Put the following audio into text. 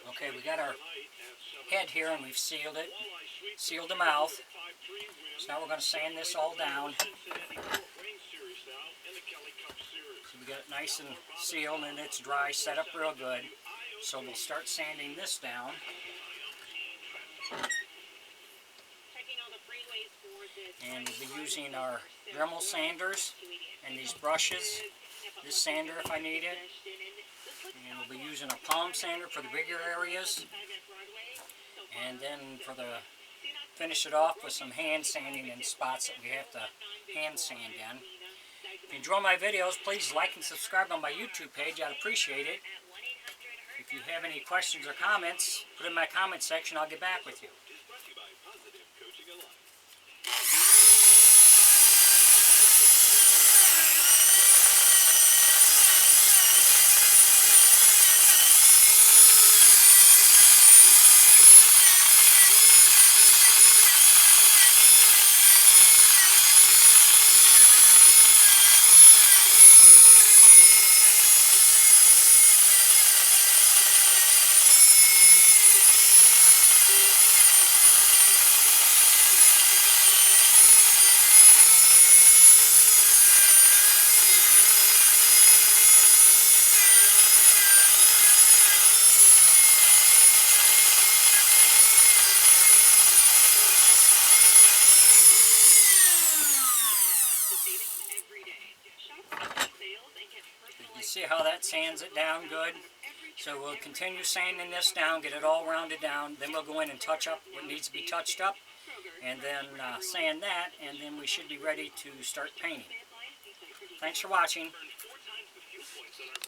Okay, we got our head here and we've sealed it, sealed the mouth. So now we're going to sand this all down. So we got it nice and sealed and it's dry, set up real good. So we'll start sanding this down. And we'll be using our Dremel sanders and these brushes, this sander if I need it. And we'll be using a palm sander for the bigger areas. And then for the finish it off with some hand sanding in spots that we have to hand sand in. If you enjoy my videos, please like and subscribe on my YouTube page. I'd appreciate it. If you have any questions or comments, put it in my comment section. I'll get back with you. You see how that sands it down good? So we'll continue sanding this down, get it all rounded down, then we'll go in and touch up what needs to be touched up, and then sand that, and then we should be ready to start painting. Thanks for watching.